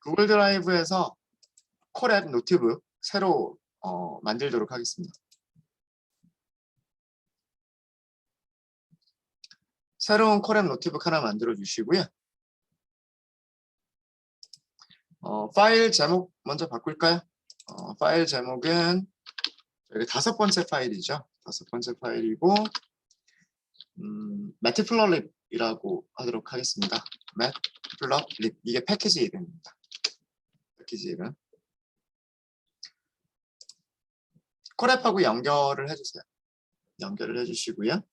구글 드라이브에서 콜앱 노트북 새로 만들도록 하겠습니다. 새로운 콜앱 노트북 하나 만들어 주시고요. 파일 제목 먼저 바꿀까요? 파일 제목은 여기 5번째 파일이죠. 5번째 파일이고 매트플러립이라고 하도록 하겠습니다. 매트플러립, 이게 패키지 이름입니다. 패키지 이름. 콜앱하고 연결을 해주세요. 연결을 해주시고요.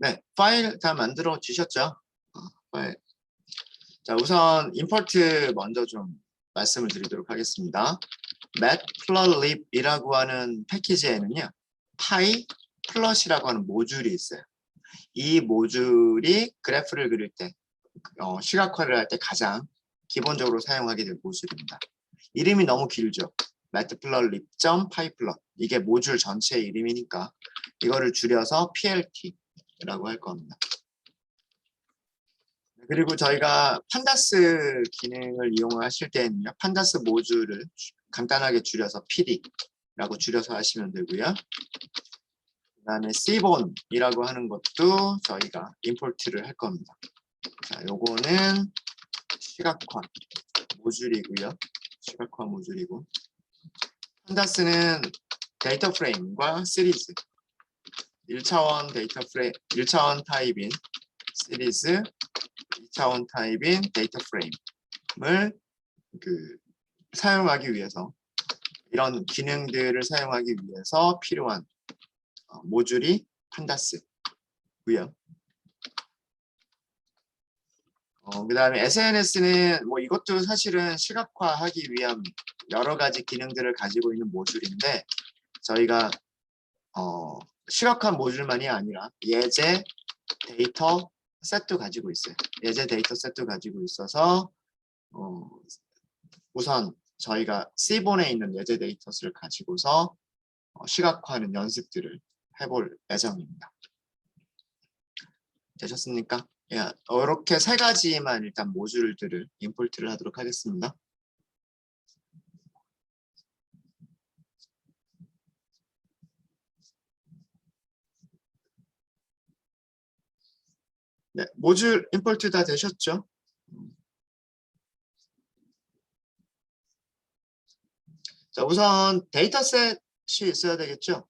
네, 파일 다 만들어 주셨죠? 파일. 자, 우선 임포트 먼저 좀 말씀을 드리도록 하겠습니다. matplotlib이라고 하는 패키지에는요, pyplot이라고 하는 모듈이 있어요. 이 모듈이 그래프를 그릴 때, 시각화를 할 때 가장 기본적으로 사용하게 될 모듈입니다. 이름이 너무 길죠? matplotlib.pyplot, 이게 모듈 전체의 이름이니까 이거를 줄여서 plt라고 할 겁니다. 그리고 저희가 판다스 기능을 이용하실 때는요, 판다스 모듈을 간단하게 줄여서 PD라고 줄여서 하시면 되고요. 그 다음에 C본이라고 하는 것도 저희가 임포트를 할 겁니다. 자, 요거는 시각화 모듈이고요. 시각화 모듈이고, 판다스는 데이터 프레임과 시리즈, 1차원 데이터 프레임, 1차원 타입인 시리즈, 2차원 타입인 데이터 프레임을 사용하기 위해서, 이런 기능들을 사용하기 위해서 필요한 모듈이 판다스고요. 그 다음에 SNS는 뭐 이것도 사실은 시각화하기 위한 여러 가지 기능들을 가지고 있는 모듈인데, 저희가 시각화 모듈만이 아니라 예제 데이터 셋도 가지고 있어요. 예제 데이터 셋도 가지고 있어서 우선 저희가 C본에 있는 예제 데이터를 가지고서 시각화하는 연습들을 해볼 예정입니다. 되셨습니까? 예, 이렇게 3가지만 일단 모듈들을 임포트를 하도록 하겠습니다. 네, 모듈 임포트 다 되셨죠? 자, 우선 데이터셋이 있어야 되겠죠?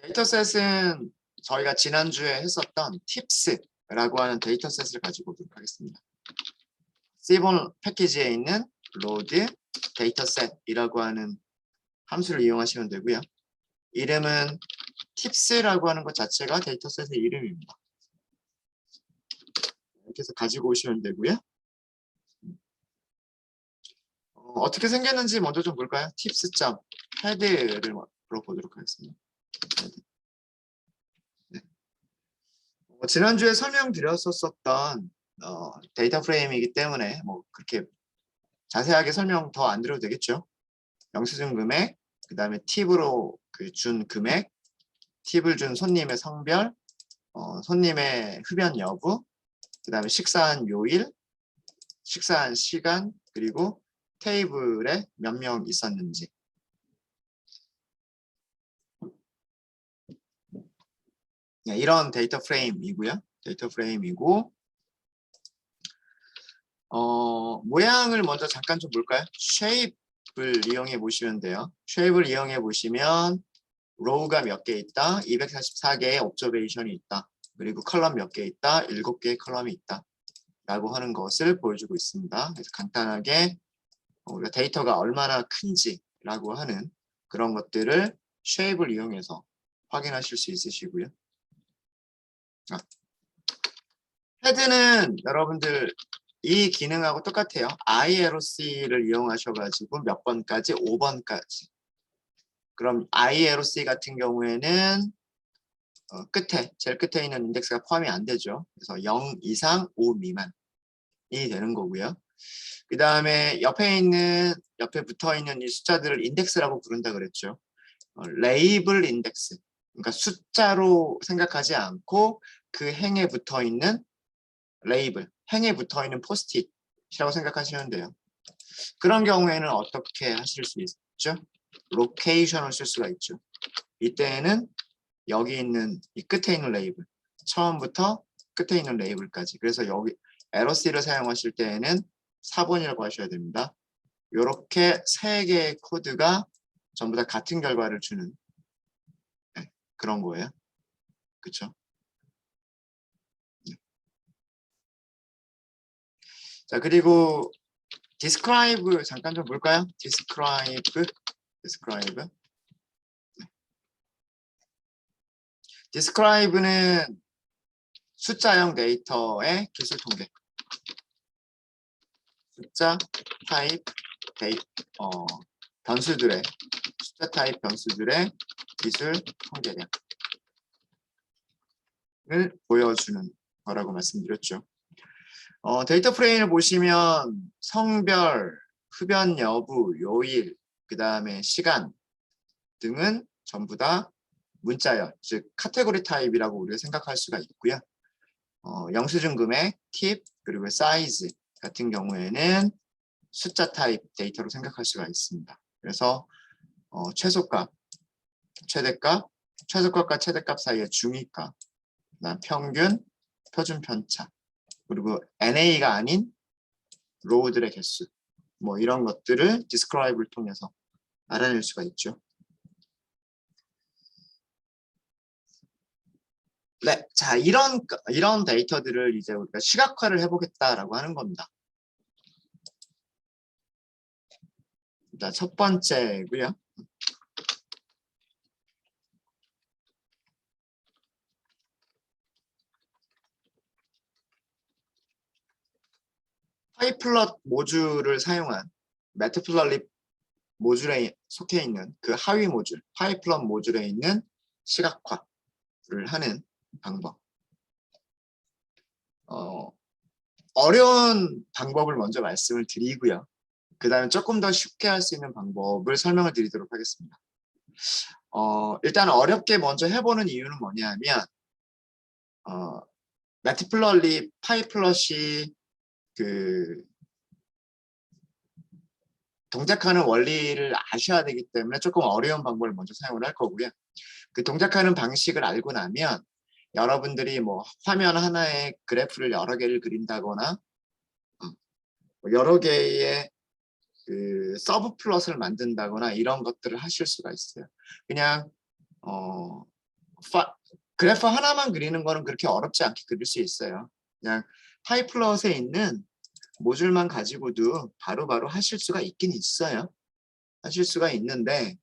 데이터셋은 저희가 지난주에 했었던 팁스라고 하는 데이터셋을 가지고 오도록 하겠습니다. C본 패키지에 있는 load dataset이라고 하는 함수를 이용하시면 되고요. 이름은 팁스라고 하는 것 자체가 데이터셋의 이름입니다. 이렇게 해서 가지고 오시면 되고요. 어떻게 생겼는지 먼저 좀 볼까요? tips.head를 물어보도록 하겠습니다. 네. 지난주에 설명드렸었던 데이터 프레임이기 때문에 뭐 그렇게 자세하게 설명 더 안 드려도 되겠죠. 영수증 금액, 그 다음에 팁으로 준 금액, 팁을 준 손님의 성별, 손님의 흡연 여부, 그 다음에 식사한 요일, 식사한 시간, 그리고 테이블에 몇 명 있었는지. 네, 이런 데이터 프레임이고요. 데이터 프레임이고, 모양을 먼저 잠깐 좀 볼까요? 쉐입을 이용해 보시면 돼요. 쉐입을 이용해 보시면 로우가 몇 개 있다, 244개의 옵저베이션이 있다, 그리고 컬럼 몇 개 있다, 7개의 컬럼이 있다 라고 하는 것을 보여주고 있습니다. 그래서 간단하게 우리가 데이터가 얼마나 큰지 라고 하는 그런 것들을 쉐입을 이용해서 확인하실 수 있으시고요. 헤드는 여러분들 이 기능하고 똑같아요. ILOC를 이용하셔가지고 몇 번까지? 5번까지. 그럼 ILOC 같은 경우에는 끝에, 제일 끝에 있는 인덱스가 포함이 안 되죠. 그래서 0 이상 5 미만이 되는 거고요. 그 다음에 옆에 붙어 있는 이 숫자들을 인덱스라고 부른다 그랬죠. 레이블 인덱스. 그러니까 숫자로 생각하지 않고 그 행에 붙어 있는 레이블, 행에 붙어 있는 포스트잇이라고 생각하시면 돼요. 그런 경우에는 어떻게 하실 수 있죠? 로케이션을 쓸 수가 있죠. 이때에는 여기 있는 이 끝에 있는 레이블, 처음부터 끝에 있는 레이블까지. 그래서 여기 LOC를 사용하실 때에는 4번이라고 하셔야 됩니다. 이렇게 세 개의 코드가 전부 다 같은 결과를 주는 그런 거예요. 그렇죠? 자, 그리고 describe 잠깐 좀 볼까요? describe. describe는 숫자형 데이터의 기술 통계. 숫자 타입 변수들의 숫자 타입 변수들의 기술 통계량을 보여주는 거라고 말씀드렸죠. 데이터 프레임을 보시면 성별, 흡연 여부, 요일, 그 다음에 시간 등은 전부 다 문자열, 즉 카테고리 타입이라고 우리가 생각할 수가 있고요. 영수증 금액, 팁, 그리고 사이즈 같은 경우에는 숫자 타입 데이터로 생각할 수가 있습니다. 그래서 최소값, 최대값, 최소값과 최대값 사이의 중위값, 그다음 평균, 표준 편차, 그리고 NA가 아닌 로우들의 개수, 뭐 이런 것들을 describe를 통해서 알아낼 수가 있죠. 네, 자 이런 데이터들을 이제 우리가 시각화를 해보겠다라고 하는 겁니다. 자, 첫 번째고요. 파이플럿 모듈을 사용한 매트플러립 모듈에 속해 있는 그 하위 모듈, 파이플럿 모듈에 있는 시각화를 하는 방법. 어려운 방법을 먼저 말씀을 드리고요. 그 다음에 조금 더 쉽게 할 수 있는 방법을 설명을 드리도록 하겠습니다. 일단 어렵게 먼저 해보는 이유는 뭐냐면 매트플러립 파이플럿이 그 동작하는 원리를 아셔야 되기 때문에 조금 어려운 방법을 먼저 사용을 할 거고요. 그 동작하는 방식을 알고 나면 여러분들이 뭐 화면 하나에 그래프를 여러 개를 그린다거나 여러 개의 그 서브 플롯을 만든다거나 이런 것들을 하실 수가 있어요. 그냥 그래프 하나만 그리는 거는 그렇게 어렵지 않게 그릴 수 있어요. 그냥 파이플럿에 있는 모듈만 가지고도 바로바로 하실 수가 있긴 있어요. 하실 수가 있는데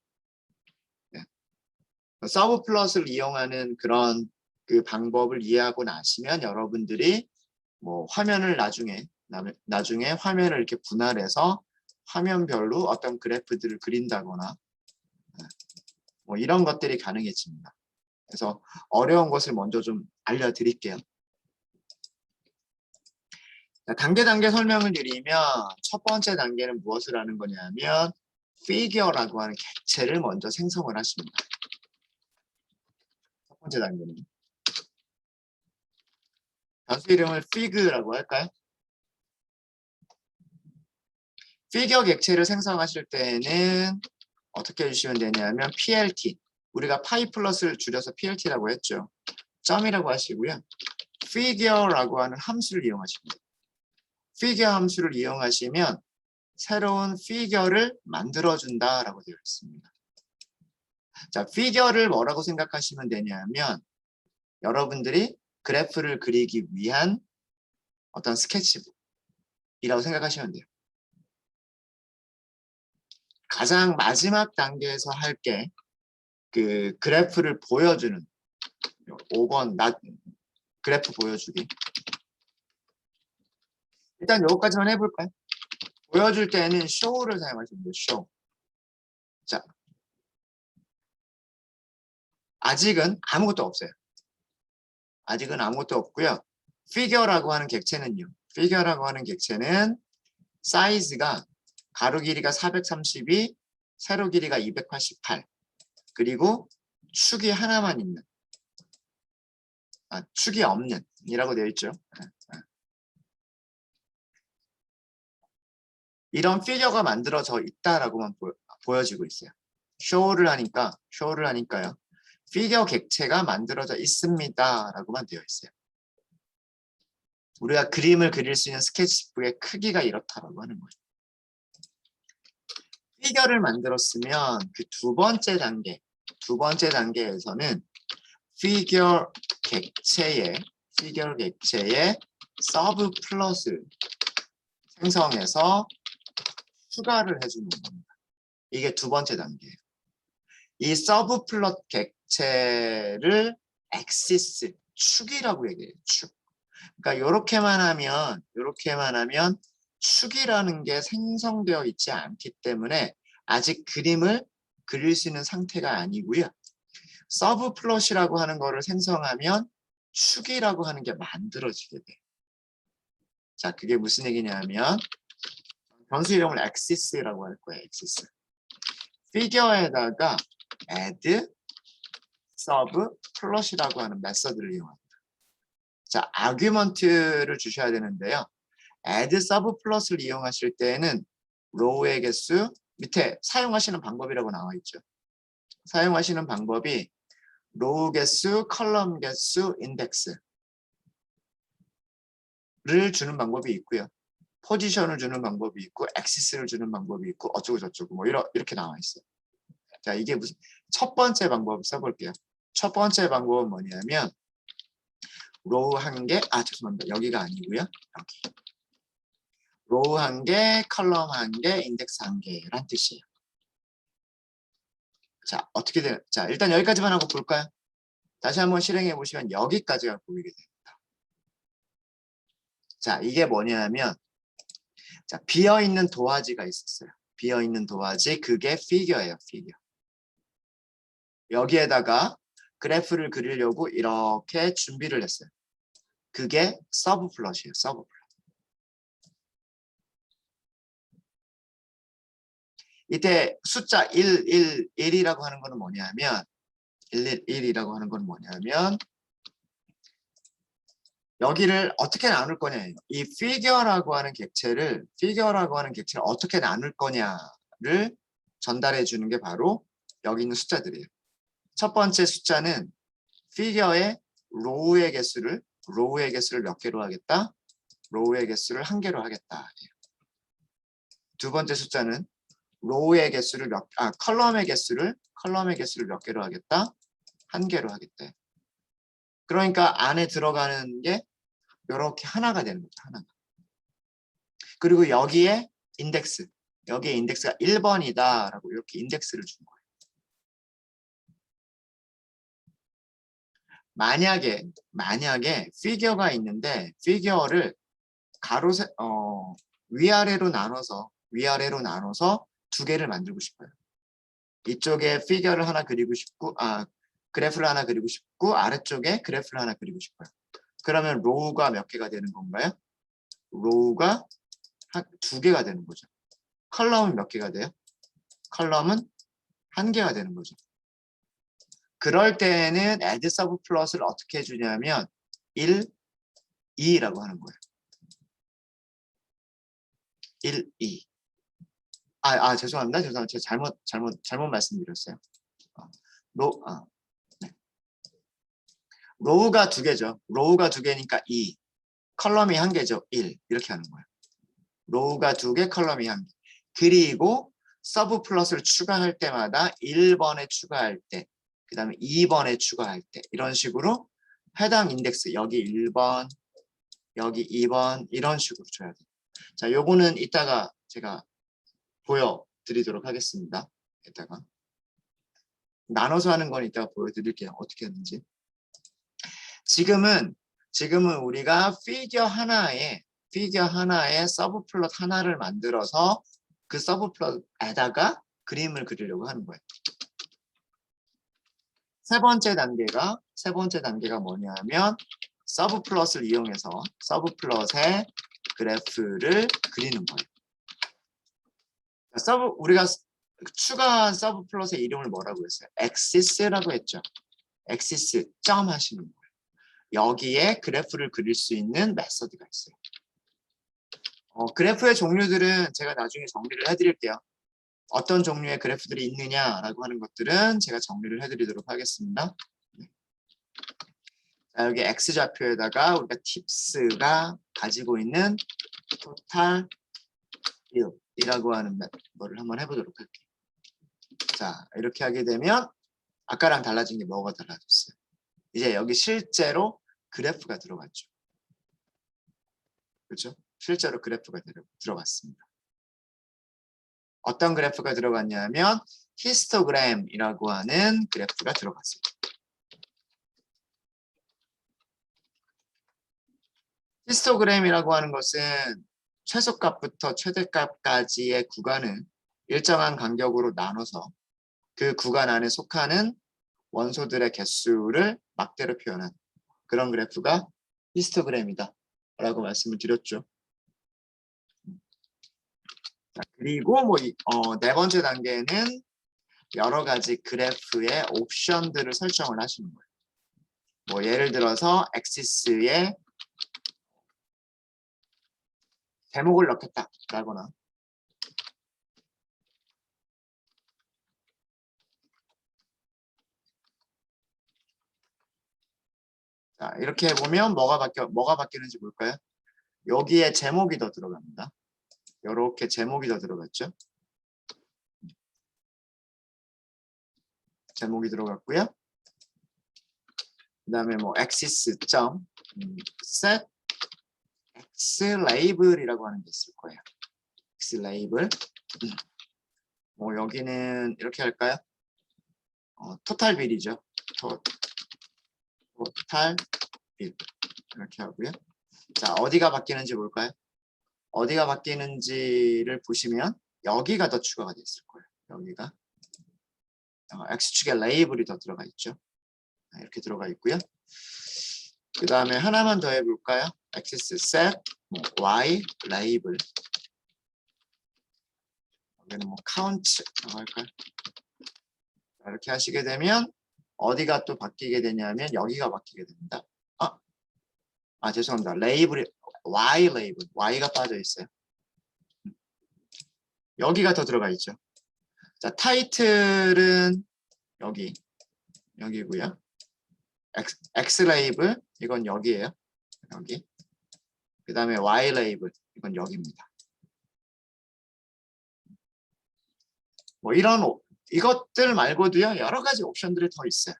서브 플롯을 이용하는 그런 그 방법을 이해하고 나시면 여러분들이 뭐 화면을 나중에 화면을 이렇게 분할해서 화면별로 어떤 그래프들을 그린다거나 뭐 이런 것들이 가능해집니다. 그래서 어려운 것을 먼저 좀 알려드릴게요. 단계 설명을 드리면 첫 번째 단계는 무엇을 하는 거냐면 figure라고 하는 객체를 먼저 생성을 하십니다. 첫 번째 단계는 변수 이름을 fig라고 할까요? figure 객체를 생성하실 때는 어떻게 해주시면 되냐면 plt, 우리가 파이플럿을 줄여서 plt라고 했죠. 점이라고 하시고요. figure라고 하는 함수를 이용하십니다. figure 함수를 이용하시면 새로운 figure를 만들어준다라고 되어 있습니다. 자, figure를 뭐라고 생각하시면 되냐면 여러분들이 그래프를 그리기 위한 어떤 스케치북이라고 생각하시면 돼요. 가장 마지막 단계에서 할 게 그 그래프를 보여주는 5번 그래프 보여주기. 일단 요거까지만 해볼까요? 보여줄 때는 show를 사용하시면 돼요. show. 자, 아직은 아무것도 없어요. 아직은 아무것도 없고요. figure라고 하는 객체는요. figure라고 하는 객체는 사이즈가 가로 길이가 432, 세로 길이가 288, 그리고 축이 하나만 있는, 축이 없는 이라고 되어 있죠. 이런 피규어가 만들어져 있다라고만 보여지고 있어요. show를 하니까요. 피규어 객체가 만들어져 있습니다라고만 되어 있어요. 우리가 그림을 그릴 수 있는 스케치북의 크기가 이렇다라고 하는 거예요. 피규어를 만들었으면 그 두 번째 단계에서는 피규어 객체의 서브 플롯을 생성해서 추가를 해주는 겁니다. 이게 두 번째 단계예요. 이 서브 플롯 객체를 엑시스, 축이라고 얘기해요. 축. 그러니까 이렇게만 하면 축이라는 게 생성되어 있지 않기 때문에 아직 그림을 그릴 수 있는 상태가 아니고요. 서브 플롯이라고 하는 거를 생성하면 축이라고 하는 게 만들어지게 돼요. 자, 그게 무슨 얘기냐면 변수 이름을 엑시스라고 할 거예요. 엑시스. 피규어에다가 add sub 플롯이라고 하는 메서드를 이용합니다. 자, 아규먼트를 주셔야 되는데요. add sub 플롯을 이용하실 때는 row의 개수 밑에 사용하시는 방법이라고 나와 있죠. 사용하시는 방법이 row 개수, 컬럼 개수, 인덱스를 주는 방법이 있고요. 포지션을 주는 방법이 있고, 엑시스를 주는 방법이 있고, 어쩌고 저쩌고 뭐 이렇게 나와 있어요. 자, 이게 무슨 첫 번째 방법 써볼게요. 첫 번째 방법은 뭐냐면 로우 한 개, 죄송합니다. 여기가 아니고요. 여기. 로우 한 개, 컬럼 한 개, 인덱스 한 개란 뜻이에요. 자, 어떻게 돼요? 자, 일단 여기까지만 하고 볼까요? 다시 한번 실행해 보시면 여기까지가 보이게 됩니다. 자, 이게 뭐냐면 자, 비어있는 도화지가 있었어요. 비어있는 도화지, 그게 피규어예요. 피규어. 여기에다가 그래프를 그리려고 이렇게 준비를 했어요. 그게 서브 플롯이에요. 서브 플롯. 이때 숫자 1이라고 하는 거는 뭐냐면 1이라고 하는 건 뭐냐면 여기를 어떻게 나눌 거냐. 이 figure라고 하는 객체를 어떻게 나눌 거냐를 전달해 주는 게 바로 여기 있는 숫자들이에요. 첫 번째 숫자는 figure의 row의 개수를 몇 개로 하겠다? row의 개수를 한 개로 하겠다. 두 번째 숫자는 row의 개수를 컬럼의 개수를 몇 개로 하겠다? 한 개로 하겠다. 그러니까 안에 들어가는 게 이렇게 하나가 되는 거죠. 하나가. 그리고 여기에 인덱스가 1번이다라고 이렇게 인덱스를 준 거예요. 만약에 피규어가 있는데 피규어를 위아래로 나눠서 두 개를 만들고 싶어요. 이쪽에 피규어를 하나 그리고 싶고 그래프를 하나 그리고 싶고 아래쪽에 그래프를 하나 그리고 싶어요. 그러면 로우가 몇 개가 되는 건가요? 로우가 두 개가 되는 거죠. 컬럼은 몇 개가 돼요? 컬럼은 한 개가 되는 거죠. 그럴 때는 add sub 플롯을 어떻게 해주냐면 1, 2라고 하는 거예요. 1, 2. 죄송합니다. 제가 잘못 말씀드렸어요. 네. 로우가 두 개죠. 로우가 두 개니까 2. 컬럼이 한 개죠. 1. 이렇게 하는 거예요. 로우가 두 개, 컬럼이 한 개. 그리고 서브 플롯을 추가할 때마다 1번에 추가할 때, 그 다음에 2번에 추가할 때 이런 식으로 해당 인덱스 여기 1번, 여기 2번 이런 식으로 줘야 돼요. 자, 요거는 이따가 제가 보여드리도록 하겠습니다. 이따가 나눠서 하는 건 이따가 보여드릴게요. 어떻게 하는지. 지금은 우리가 피규어 피규어 하나에 서브 플롯 하나를 만들어서 그 서브 플롯에다가 그림을 그리려고 하는 거예요. 세 번째 단계가 뭐냐면 서브 플롯을 이용해서 서브 플롯의 그래프를 그리는 거예요. 우리가 추가한 서브 플롯의 이름을 뭐라고 했어요? 엑시스라고 했죠. 엑시스 점 하시는 거예요. 여기에 그래프를 그릴 수 있는 메서드가 있어요. 그래프의 종류들은 제가 나중에 정리를 해드릴게요. 어떤 종류의 그래프들이 있느냐라고 하는 것들은 제가 정리를 해드리도록 하겠습니다. 네. 자, 여기 X좌표에다가 우리가 팁스가 가지고 있는 토탈 이라고 하는 거를 한번 해보도록 할게요. 자, 이렇게 하게 되면 아까랑 달라진 게 뭐가 달라졌어요? 이제 여기 실제로 그래프가 들어갔죠. 그렇죠? 실제로 그래프가 들어갔습니다. 어떤 그래프가 들어갔냐면 히스토그램이라고 하는 그래프가 들어갔어요. 히스토그램이라고 하는 것은 최소값부터 최대값까지의 구간을 일정한 간격으로 나눠서 그 구간 안에 속하는 원소들의 개수를 막대로 표현한 그런 그래프가 히스토그램이다 라고 말씀을 드렸죠. 자, 그리고 네 번째 단계는 여러 가지 그래프의 옵션들을 설정을 하시는 거예요. 예를 들어서 엑시스에 제목을 넣겠다라거나 자, 이렇게 보면 뭐가 바뀌는지 볼까요? 여기에 제목이 더 들어갑니다. 이렇게 제목이 더 들어갔죠. 제목이 들어갔고요. 그 다음에 axis set x label이라고 하는 게 있을 거예요. x label. 여기는 이렇게 할까요? 토탈 빌이죠. 토탈 빌 이렇게 하고요. 자, 어디가 바뀌는지 볼까요? 어디가 바뀌는지를 보시면 여기가 더 추가가 됐을 거예요. 여기가 X축에 레이블이 더 들어가 있죠. 이렇게 들어가 있고요. 그 다음에 하나만 더 해볼까요? Axis set Y 레이블. 여기는 count라고 할까요? 이렇게 하시게 되면 어디가 또 바뀌게 되냐면 여기가 바뀌게 됩니다. 죄송합니다. 레이블이 Y 레이블, Y가 빠져 있어요. 여기가 더 들어가 있죠. 자, 타이틀은 여기고요. X 레이블 이건 여기예요. 여기. 그 다음에 Y 레이블 이건 여기입니다. 이것들 말고도요 여러 가지 옵션들이 더 있어요.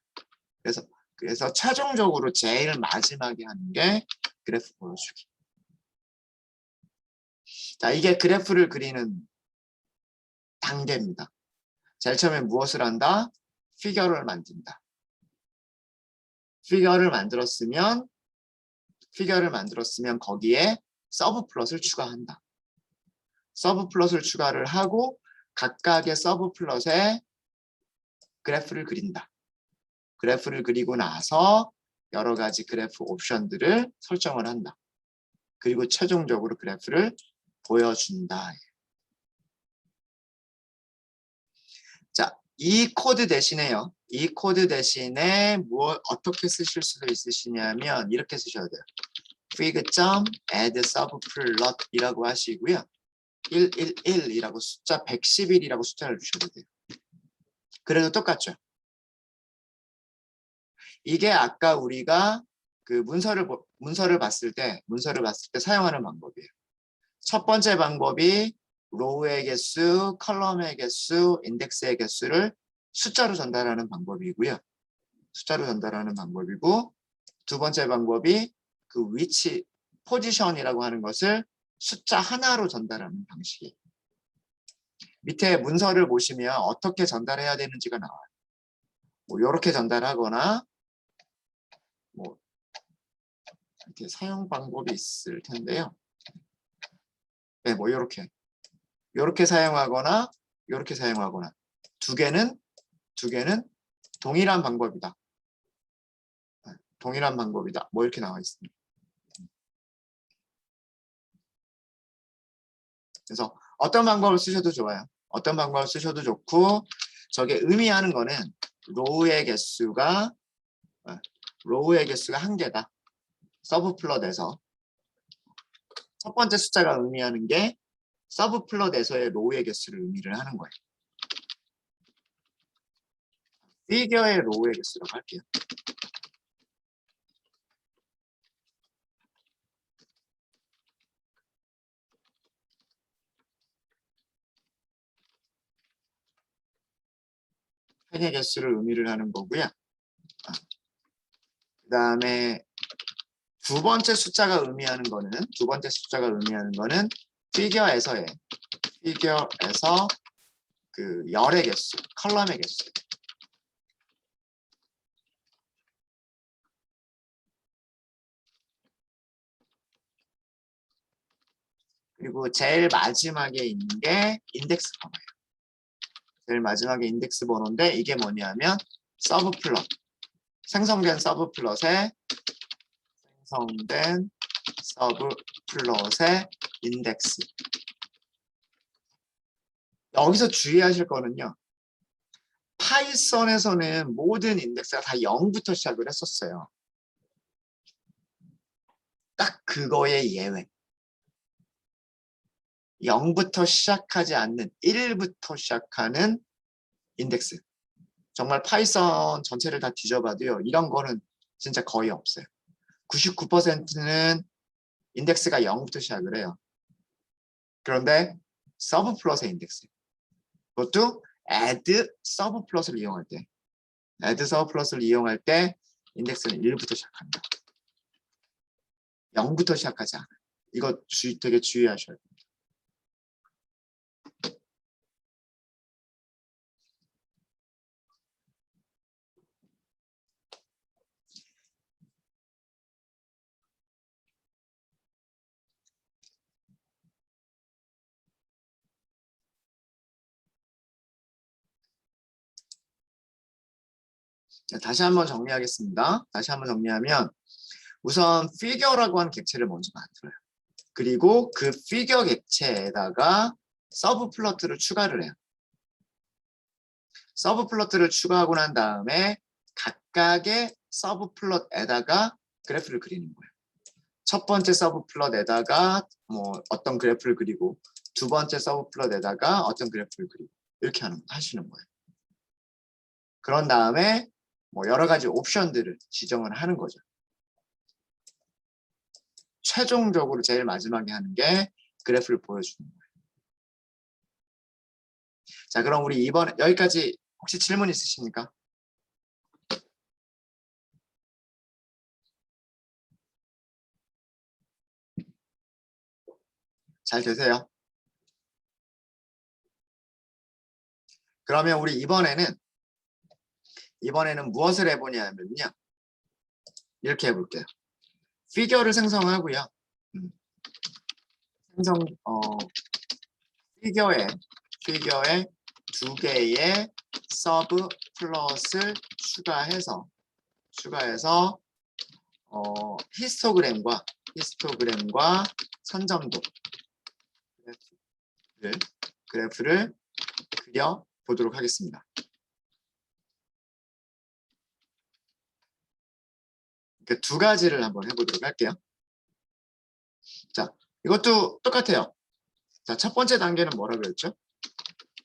그래서 최종적으로 제일 마지막에 하는 게 그래프 보여주기. 자, 이게 그래프를 그리는 단계입니다. 제일 처음에 무엇을 한다? 피겨를 만든다. 피겨를 만들었으면 거기에 서브 플롯을 추가한다. 서브 플롯을 추가를 하고 각각의 서브 플롯에 그래프를 그린다. 그래프를 그리고 나서 여러 가지 그래프 옵션들을 설정을 한다. 그리고 최종적으로 그래프를 보여준다. 자, 이 코드 대신에요. 이 코드 대신에 어떻게 쓰실 수도 있으시냐면 이렇게 쓰셔야 돼요. fig.add subplot 이라고 하시고요. 111이라고 숫자 111이라고 숫자를 주셔도 돼요. 그래도 똑같죠. 이게 아까 우리가 그 문서를 봤을 때 사용하는 방법이에요. 첫 번째 방법이 로우의 개수, 컬럼의 개수, 인덱스의 개수를 숫자로 전달하는 방법이고요. 두 번째 방법이 그 위치, 포지션이라고 하는 것을 숫자 하나로 전달하는 방식이에요. 밑에 문서를 보시면 어떻게 전달해야 되는지가 나와요. 이렇게 전달하거나 이렇게 사용 방법이 있을 텐데요. 네, 뭐 요렇게 사용하거나 요렇게 사용하거나 두 개는 동일한 방법이다. 동일한 방법이다. 뭐 이렇게 나와 있습니다. 그래서 어떤 방법을 쓰셔도 좋아요. 어떤 방법을 쓰셔도 좋고, 저게 의미하는 거는 로우의 개수가 한 개다. 서브 플롯에서 첫 번째 숫자가 의미하는 게 서브 플롯에서의 로우의 개수를 의미를 하는 거예요. 피겨의 로우의 개수라고 할게요. 펜의 개수를 의미를 하는 거고요. 그 다음에 두 번째 숫자가 의미하는 거는 피겨에서 그 열의 개수, 컬럼의 개수. 그리고 제일 마지막에 있는 게 인덱스 번호예요. 제일 마지막에 인덱스 번호인데 이게 뭐냐면 서브 플롯. 생성된 서브 플롯의 인덱스. 여기서 주의하실 거는요. 파이썬에서는 모든 인덱스가 다 0부터 시작을 했었어요. 딱 그거의 예외. 0부터 시작하지 않는 1부터 시작하는 인덱스. 정말 파이썬 전체를 다 뒤져봐도요. 이런 거는 진짜 거의 없어요. 99%는 인덱스가 0부터 시작을 해요. 그런데 서브 플롯의 인덱스. 그것도 add 서브 플롯을 이용할 때 인덱스는 1부터 시작합니다. 0부터 시작하지 않아요. 이거 되게 주의하셔야 돼요. 다시 한번 정리하겠습니다. 다시 한번 정리하면 우선 피겨라고 하는 객체를 먼저 만들어요. 그리고 그 피겨 객체에다가 서브 플롯을 추가를 해요. 서브 플롯을 추가하고 난 다음에 각각의 서브 플롯에다가 그래프를 그리는 거예요. 첫 번째 서브 플롯에다가 뭐 어떤 그래프를 그리고 두 번째 서브 플롯에다가 어떤 그래프를 그리고 이렇게 하시는 거예요. 그런 다음에 뭐 여러 가지 옵션들을 지정을 하는 거죠. 최종적으로 제일 마지막에 하는 게 그래프를 보여주는 거예요. 자, 그럼 우리 이번에 여기까지 혹시 질문 있으십니까? 잘 되세요? 그러면 우리 이번에는 무엇을 해보냐면요. 이렇게 해볼게요. 피겨를 생성하고요. 피겨에 두 개의 서브 플롯을 추가해서 히스토그램과 선점도 그래프를 그려 보도록 하겠습니다. 이렇게 두 가지를 한번 해보도록 할게요. 자, 이것도 똑같아요. 자, 첫 번째 단계는 뭐라고 했죠?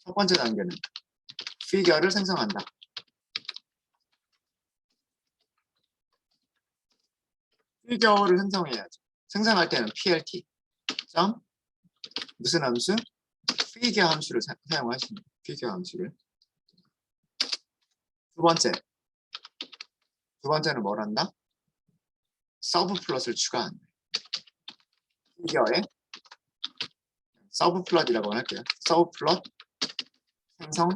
첫 번째 단계는 피겨를 생성한다. 피겨를 생성해야죠. 생성할 때는 plt 무슨 함수? 피겨 함수를 사용하시는 거예요. 피겨 함수를. 두 번째는 뭘 한다? 서브 플롯을 추가한다. 피겨에 서브 플롯이라고 할게요. 서브 플롯 생성.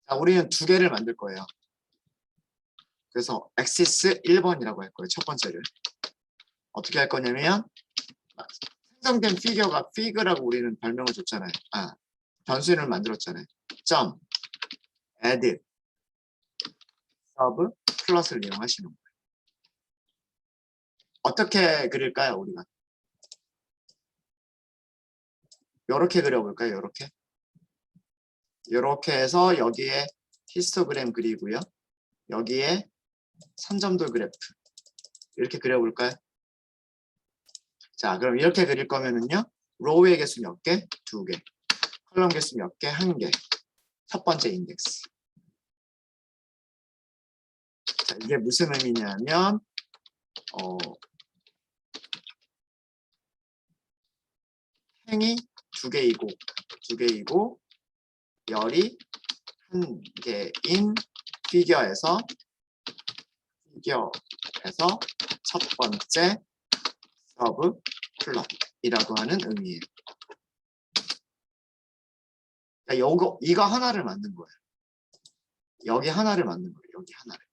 자, 우리는 두 개를 만들 거예요. 그래서 엑시스 1번이라고 할 거예요. 첫 번째를. 어떻게 할 거냐면 생성된 피겨가 fig라고 우리는 별명을 줬잖아요. 변수를 만들었잖아요. 점 add sub 플러스를 이용하시는 거예요. 어떻게 그릴까요, 우리가? 이렇게 그려볼까요? 이렇게 해서 여기에 히스토그램 그리고요. 여기에 선점도 그래프 이렇게 그려볼까요? 자, 그럼 이렇게 그릴 거면은요. 로우의 개수 몇 개? 2개. 컬럼 개수 몇 개? 1개. 첫 번째 인덱스. 자, 이게 무슨 의미냐면 행이 2개이고 열이 1개인 피겨에서 첫 번째 서브 플롯이라고 하는 의미예요. 그러니까 이거 하나를 만든 거예요. 여기 하나를 만든 거예요. 여기 하나를.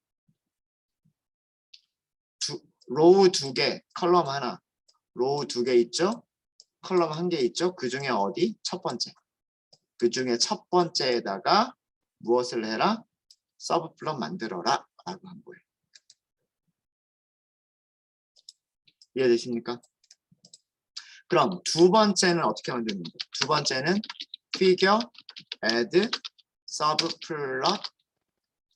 로우 2개, 컬럼 하나. 로우 2개 있죠? 컬럼 1개 있죠? 그 중에 어디? 첫 번째. 그 중에 첫 번째에다가 무엇을 해라? 서브 플롯 만들어라 라고 한 거예요. 이해되십니까? 그럼 두 번째는 어떻게 만드는 거예요? 두 번째는 figure, add, sub plot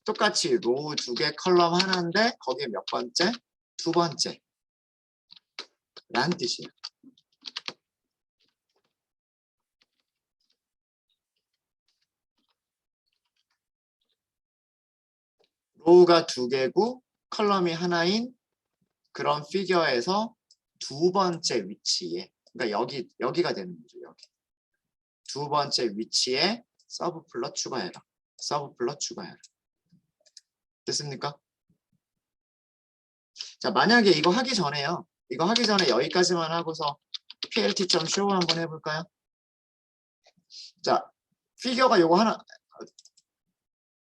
똑같이 로우 2개 컬럼 하나인데 거기에 몇 번째? 두 번째 라는 뜻이에요. 로우가 2개고 컬럼이 하나인 그런 피겨에서 두 번째 위치에, 그러니까 여기가 되는 거죠. 여기 두 번째 위치에 서브 플롯 추가해라. 서브 플롯 추가해라. 됐습니까? 자, 만약에 이거 하기 전에요. 이거 하기 전에 여기까지만 하고서 plt.show 한번 해볼까요? 자, 피겨가 요거 하나,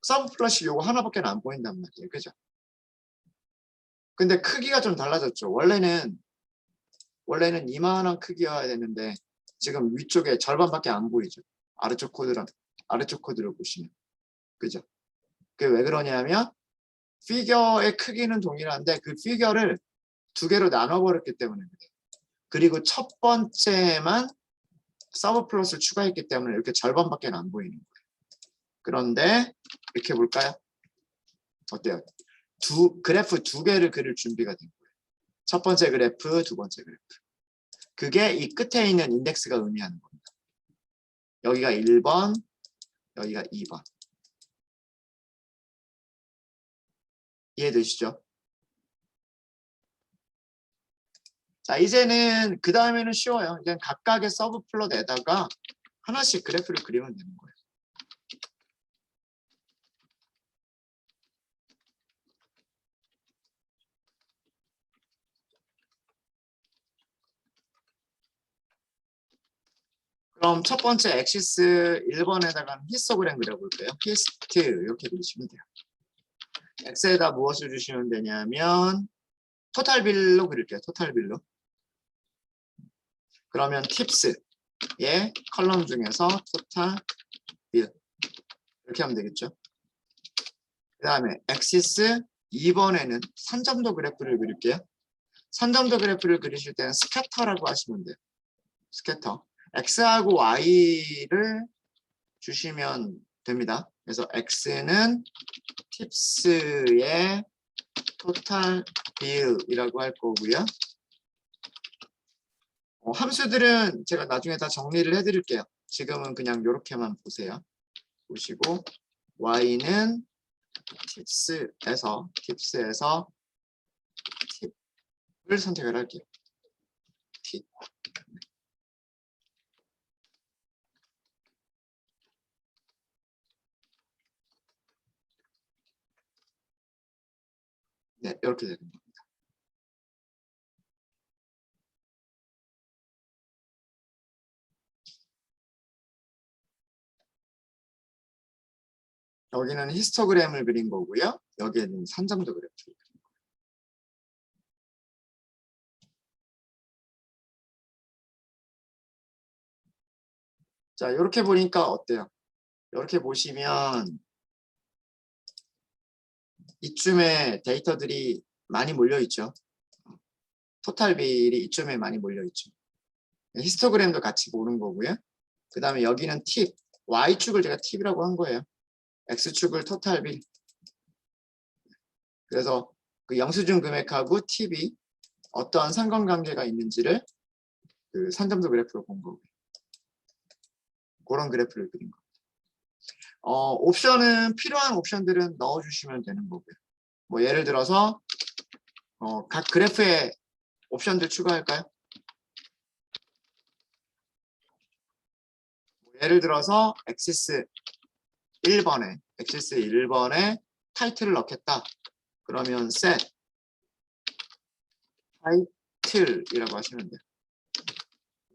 서브 플롯이 요거 하나밖에 안 보인단 말이에요. 그죠? 근데 크기가 좀 달라졌죠. 원래는 이만한 크기여야 되는데 지금 위쪽에 절반밖에 안 보이죠. 아래쪽 코드를 보시면. 그죠? 그게 왜 그러냐면 피겨의 크기는 동일한데 그 피겨를 2개로 나눠버렸기 때문에 그래요. 그리고 첫 번째만 서브 플롯을 추가했기 때문에 이렇게 절반밖에 안 보이는 거예요. 그런데 이렇게 볼까요? 어때요? 그래프 2개를 그릴 준비가 된 거예요. 첫 번째 그래프, 두 번째 그래프. 그게 이 끝에 있는 인덱스가 의미하는 겁니다. 여기가 1번, 여기가 2번. 이해되시죠? 자, 이제는 그 다음에는 쉬워요. 이제 각각의 서브 플롯에다가 하나씩 그래프를 그리면 되는 거예요. 그럼 첫 번째 엑시스 1번에다가 히스토그램 그려볼게요. 히스트 이렇게 그리시면 돼요. X에다 무엇을 주시면 되냐면 토탈 빌로 그릴게요. 토탈 빌로. 그러면 팁스의 컬럼 중에서 토탈 빌 이렇게 하면 되겠죠. 그 다음에 엑시스 2번에는 산점도 그래프를 그릴게요. 산점도 그래프를 그리실 때는 스캐터라고 하시면 돼요. 스캐터. X하고 Y를 주시면 됩니다. 그래서 X는 팁스의 토탈 빌이라고 할 거고요. 함수들은 제가 나중에 다 정리를 해드릴게요. 지금은 그냥 이렇게만 보세요. 보시고 Y는 팁스에서 팁을 선택을 할게요. 팁. 네, 이렇게 되는 겁니다. 여기는 히스토그램을 그린 거고요. 여기에는 산점도 그래프를 그린 거예요. 자, 이렇게 보니까 어때요? 이렇게 보시면 이쯤에 데이터들이 많이 몰려 있죠. 토탈 비율이 이쯤에 많이 몰려 있죠. 히스토그램도 같이 보는 거고요. 그 다음에 여기는 팁, Y축을 제가 팁이라고 한 거예요. X축을 토탈 빌. 그래서 그 영수증 금액하고 팁이 어떠한 상관관계가 있는지를 그 산점도 그래프로 본 거고요. 그런 그래프를 그린 겁니다. 옵션은 필요한 옵션들은 넣어주시면 되는 거고요. 뭐 예를 들어서 각 그래프에 옵션들 추가할까요? 예를 들어서 엑시스 1번에 타이틀을 넣겠다. 그러면 set 타이틀이라고 하시면 돼요.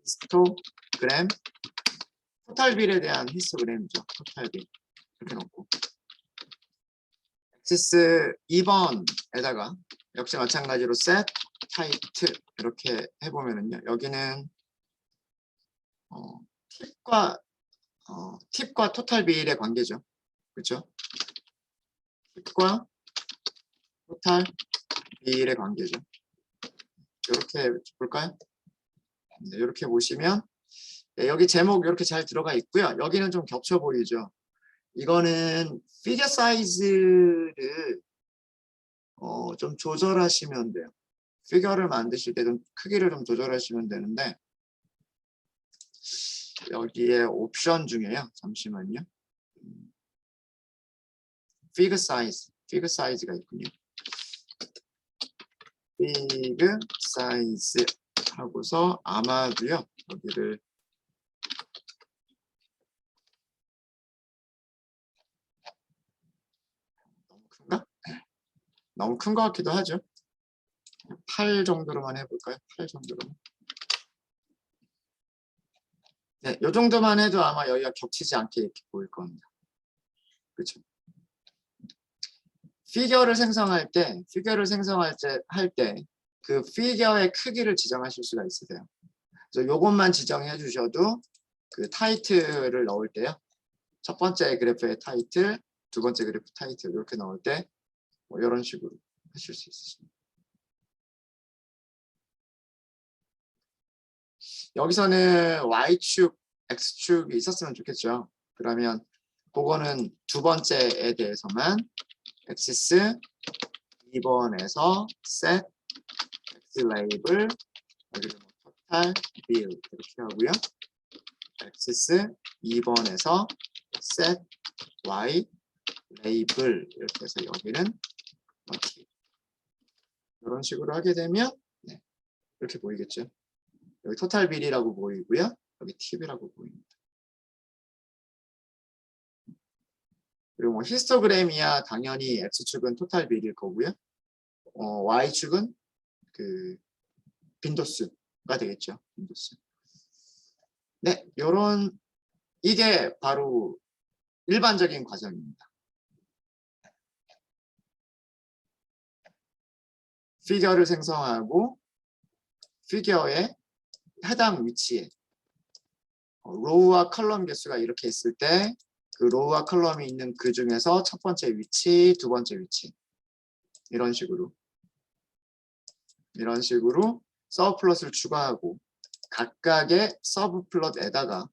히스토그램, 토탈 빌에 대한 히스토그램이죠. 토탈 빌 이렇게 넣고 엑시스 2번에다가 역시 마찬가지로 set 타이틀 이렇게 해보면은요. 여기는 팁과 토탈 비율의 관계죠. 그렇죠? 팁과 토탈 비율의 관계죠. 이렇게 볼까요? 네, 이렇게 보시면 네, 여기 제목 이렇게 잘 들어가 있고요. 여기는 좀 겹쳐 보이죠. 이거는 피겨 사이즈를 좀 조절하시면 돼요. 피겨를 만드실 때 좀 크기를 좀 조절하시면 되는데 여기에 옵션 중에요. 잠시만요. 피겨 사이즈가 있군요. 피겨 사이즈 하고서 아마도요. 여기를 너무 큰가? 너무 큰 것 같기도 하죠. 8 정도로만 해볼까요? 8 정도로만. 네, 이 정도만 해도 아마 여기가 겹치지 않게 이렇게 보일 겁니다. 그렇죠? 피겨를 생성할 때 그 피겨의 크기를 지정하실 수가 있으세요. 그래서 요것만 지정해 주셔도 그 타이틀을 넣을 때요. 첫 번째 그래프의 타이틀, 두 번째 그래프 타이틀 이렇게 넣을 때 뭐 이런 식으로 하실 수 있으십니다. 여기서는 Y축, X축이 있었으면 좋겠죠. 그러면 그거는 두 번째에 대해서만 엑시스 2번에서 set X 레이블 여기를 토탈 빌 이렇게 하고요. 엑시스 2번에서 set Y 레이블 이렇게 해서 여기는 이런 식으로 하게 되면 네, 이렇게 보이겠죠. 여기 토탈 빌이라고 보이고요. 여기 팁이라고 보입니다. 그리고 뭐 히스토그램이야 당연히 X축은 토탈 빌일 거고요. Y축은 그 빈도수가 되겠죠. 빈도수. 네, 요런 이게 바로 일반적인 과정입니다. 피겨를 생성하고 피겨의 해당 위치에 로우와 컬럼 개수가 이렇게 있을 때 그 로우와 컬럼이 있는 그 중에서 첫 번째 위치, 두 번째 위치 이런 식으로 서브 플롯을 추가하고 각각의 서브 플롯에다가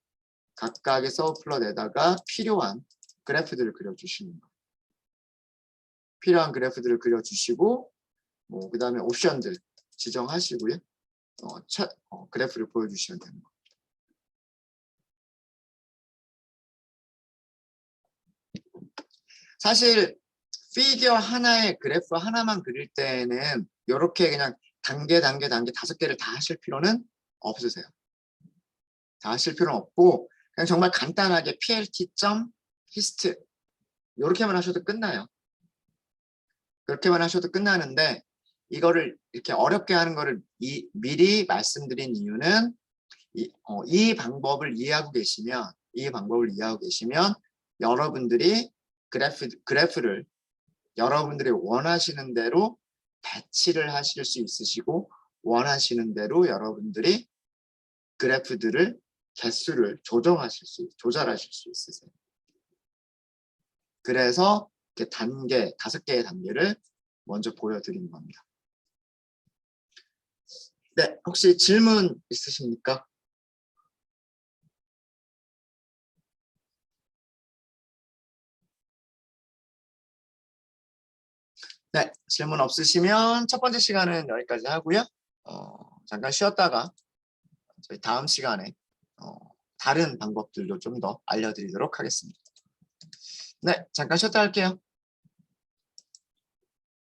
필요한 그래프들을 그려주시는 거예요. 필요한 그래프들을 그려주시고 뭐 그 다음에 옵션들 지정하시고요. 그래프를 보여주시면 됩니다. 사실 피겨 하나의 그래프 하나만 그릴 때는 이렇게 그냥 단계 5개를 다 하실 필요는 없으세요. 다 하실 필요는 없고 그냥 정말 간단하게 plt.hist 이렇게만 하셔도 끝나요. 그렇게만 하셔도 끝나는데 이거를 이렇게 어렵게 하는 거를 미리 말씀드린 이유는 이 방법을 이해하고 계시면 여러분들이 그래프를 여러분들이 원하시는 대로 배치를 하실 수 있으시고 원하시는 대로 여러분들이 그래프들을 개수를 조절하실 수 있으세요. 그래서 이렇게 5개의 단계를 먼저 보여드린 겁니다. 네, 혹시 질문 있으십니까? 네, 질문 없으시면 첫 번째 시간은 여기까지 하고요. 잠깐 쉬었다가 저희 다음 시간에 다른 방법들도 좀 더 알려드리도록 하겠습니다. 네, 잠깐 쉬었다 할게요.